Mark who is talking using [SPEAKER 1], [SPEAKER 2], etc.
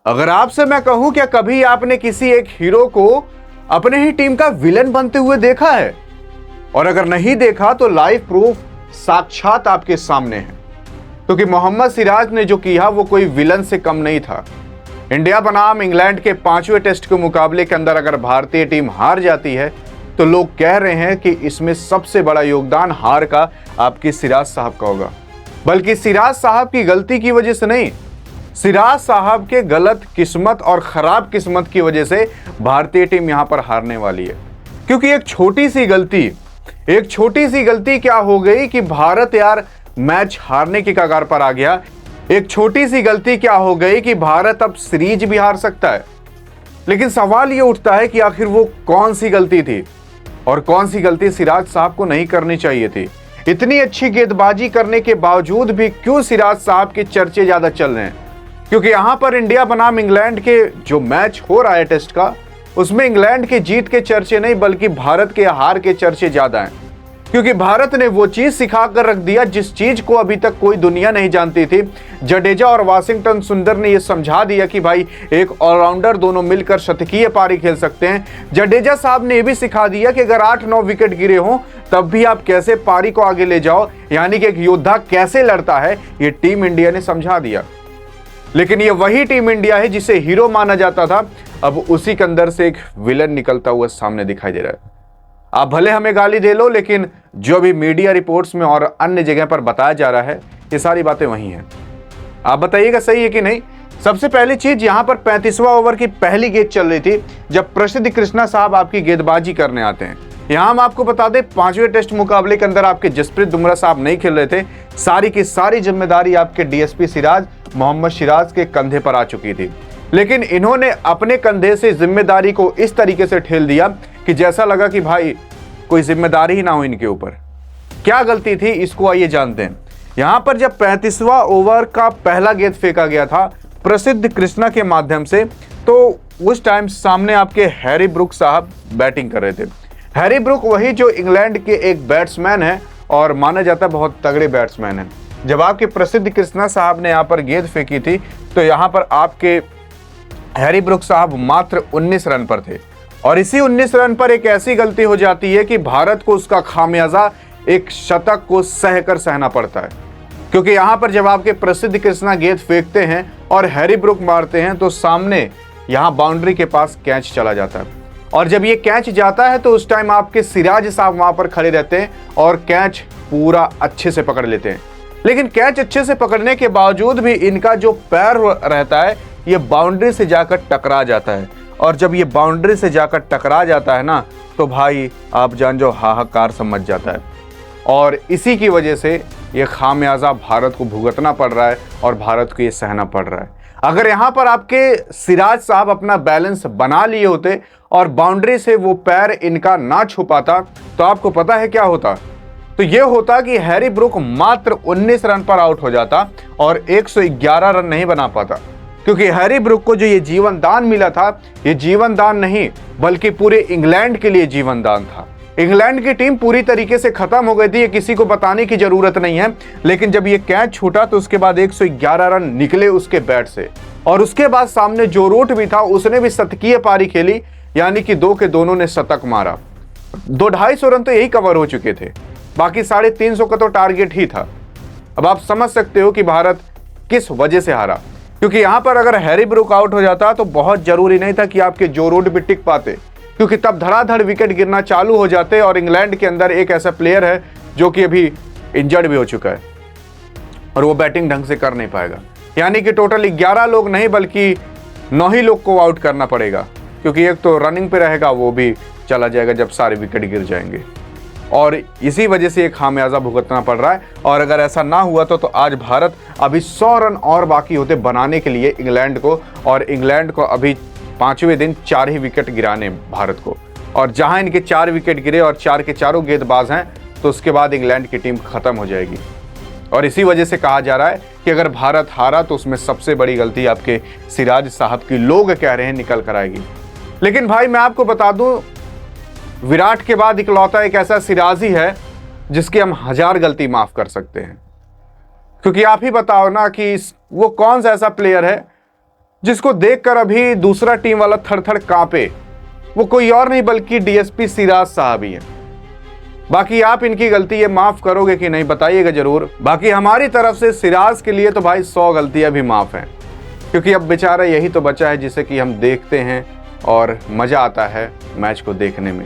[SPEAKER 1] अगर आपसे मैं कहूं क्या कभी आपने किसी एक हीरो को अपने ही टीम का विलन बनते हुए देखा है? और अगर नहीं देखा तो लाइव प्रूफ साक्षात आपके सामने है, क्योंकि मोहम्मद सिराज ने जो किया वो कोई विलन से कम नहीं था। इंडिया बनाम इंग्लैंड के 5वें टेस्ट के मुकाबले के अंदर अगर भारतीय टीम हार जाती है तो लोग कह रहे हैं कि इसमें सबसे बड़ा योगदान हार का आपके सिराज साहब का होगा, बल्कि सिराज साहब की गलती की वजह से नहीं, सिराज साहब के गलत किस्मत और खराब किस्मत की वजह से भारतीय टीम यहां पर हारने वाली है। क्योंकि एक छोटी सी गलती क्या हो गई कि भारत यार मैच हारने की कगार पर आ गया। एक छोटी सी गलती क्या हो गई कि भारत अब सीरीज भी हार सकता है। लेकिन सवाल यह उठता है कि आखिर वो कौन सी गलती थी और कौन सी गलती सिराज साहब को नहीं करनी चाहिए थी। इतनी अच्छी गेंदबाजी करने के बावजूद भी क्यों सिराज साहब के चर्चे ज्यादा चल रहे हैं? क्योंकि यहां पर इंडिया बनाम इंग्लैंड के जो मैच हो रहा है टेस्ट का, उसमें इंग्लैंड के जीत के चर्चे नहीं बल्कि भारत के हार के चर्चे ज्यादा हैं। क्योंकि भारत ने वो चीज सिखा कर रख दिया जिस चीज को अभी तक कोई दुनिया नहीं जानती थी। जडेजा और वाशिंगटन सुंदर ने यह समझा दिया कि भाई एक ऑलराउंडर दोनों मिलकर शतकीय पारी खेल सकते हैं। जडेजा साहब ने यह भी सिखा दिया कि अगर 8-9 विकेट गिरे हों तब भी आप कैसे पारी को आगे ले जाओ, यानी कि एक योद्धा कैसे लड़ता है, ये टीम इंडिया ने समझा दिया। लेकिन ये वही टीम इंडिया है जिसे हीरो माना जाता था, अब उसी के अंदर से एक विलन निकलता हुआ सामने दिखाई दे रहा है। आप भले हमें गाली दे लो, लेकिन जो भी मीडिया रिपोर्ट्स में और अन्य जगह पर बताया जा रहा है ये सारी बातें वही हैं। आप बताइएगा सही है कि नहीं। सबसे पहली चीज, यहां पर 35वां ओवर की पहली गेंद चल रही थी जब प्रसिद्ध कृष्णा साहब आपकी गेंदबाजी करने आते हैं। यहां हम आपको बता दें 5वें टेस्ट मुकाबले के अंदर आपके जसप्रीत बुमराह साहब नहीं खेल रहे थे। सारी की सारी जिम्मेदारी आपके डीएसपी सिराज मोहम्मद सिराज के कंधे पर आ चुकी थी, लेकिन इन्होंने अपने कंधे से जिम्मेदारी को इस तरीके से ठेल दिया कि जैसा लगा कि भाई कोई जिम्मेदारी ही ना हो इनके ऊपर। क्या गलती थी इसको आइए जानते हैं। यहां पर जब 35वां ओवर का पहला गेंद फेंका गया था प्रसिद्ध कृष्णा के माध्यम से, तो उस टाइम सामने आपके हैरी ब्रुक साहब बैटिंग कर रहे थे। हैरी ब्रुक वही जो इंग्लैंड के एक बैट्समैन है और माना जाता है बहुत तगड़े बैट्समैन है। जब आपके प्रसिद्ध कृष्णा साहब ने यहां पर गेंद फेंकी थी तो यहां पर आपके हैरी ब्रुक साहब मात्र 19 रन पर थे, और इसी 19 रन पर एक ऐसी गलती हो जाती है कि भारत को उसका खामियाजा एक शतक को सहकर सहना पड़ता है। क्योंकि यहां पर जब आपके प्रसिद्ध कृष्णा गेंद फेंकते हैं और हैरी ब्रुक मारते हैं तो सामने यहां बाउंड्री के पास कैच चला जाता है, और जब ये कैच जाता है तो उस टाइम आपके सिराज साहब वहां पर खड़े रहते हैं और कैच पूरा अच्छे से पकड़ लेते हैं। लेकिन कैच अच्छे से पकड़ने के बावजूद भी इनका जो पैर रहता है ये बाउंड्री से जाकर टकरा जाता है, और जब ये बाउंड्री से जाकर टकरा जाता है ना तो भाई आप जान जो हाहाकार समझ जाता है, और इसी की वजह से ये खामियाजा भारत को भुगतना पड़ रहा है और भारत को ये सहना पड़ रहा है। अगर यहाँ पर आपके सिराज साहब अपना बैलेंस बना लिए होते और बाउंड्री से वो पैर इनका ना छुपाता तो आपको पता है क्या होता? तो ये होता कि हैरी ब्रुक मात्र 19 रन पर आउट हो जाता और 111 रन नहीं बना पाता। क्योंकि हैरी ब्रुक को जो ये जीवन दान मिला था, ये जीवन दान नहीं बल्कि पूरे इंग्लैंड के लिए जीवन दान था। इंग्लैंड की टीम पूरी तरीके से खत्म हो गई थी, ये किसी को बताने की जरूरत नहीं है। लेकिन जब ये कैच छूटा तो उसके बाद 111 रन निकले उसके बैट से, और उसके बाद सामने जो रूट भी था उसने भी शतकीय पारी खेली, यानी कि दो के दोनों ने शतक मारा। 250 रन तो यही कवर हो चुके थे, बाकी 350 का तो टारगेट ही था। अब आप समझ सकते हो कि भारत किस वजह से हारा। क्योंकि यहां पर अगर हैरी ब्रुक आउट हो जाता तो बहुत जरूरी नहीं था कि आपके जो रूट भी टिक पाते, क्योंकि तब धड़ाधड़ विकेट गिरना चालू हो जाते, और इंग्लैंड के अंदर एक ऐसा प्लेयर है जो कि अभी इंजर्ड भी हो चुका है और वो बैटिंग ढंग से कर नहीं पाएगा। यानी कि टोटल 11 लोग नहीं बल्कि 9 ही लोग को आउट करना पड़ेगा, क्योंकि एक तो रनिंग पे रहेगा वो भी चला जाएगा जब सारे विकेट गिर जाएंगे, और इसी वजह से एक खामियाजा भुगतना पड़ रहा है। और अगर ऐसा ना हुआ तो आज भारत अभी 100 रन और बाकी होते बनाने के लिए इंग्लैंड को, और इंग्लैंड को अभी 5वें दिन 4 ही विकेट गिराने भारत को, और जहां इनके 4 विकेट गिरे और 4 के चारों गेंदबाज हैं तो उसके बाद इंग्लैंड की टीम खत्म हो जाएगी। और इसी वजह से कहा जा रहा है कि अगर भारत हारा तो उसमें सबसे बड़ी गलती आपके सिराज साहब की लोग कह रहे हैं निकल कर आएगी। लेकिन भाई मैं आपको बता दूं, विराट के बाद इकलौता एक ऐसा सिराज ही है जिसकी हम 1000 गलती माफ कर सकते हैं। क्योंकि आप ही बताओ ना कि वो कौन सा ऐसा प्लेयर है जिसको देखकर अभी दूसरा टीम वाला थर थर कांपे, वो कोई और नहीं बल्कि डीएसपी सिराज साहब ही हैं। बाकी आप इनकी गलती ये माफ करोगे कि नहीं बताइएगा जरूर। बाकी हमारी तरफ से सिराज के लिए तो भाई 100 गलतियां भी माफ हैं, क्योंकि अब बेचारा यही तो बचा है जिसे कि हम देखते हैं और मजा आता है मैच को देखने में।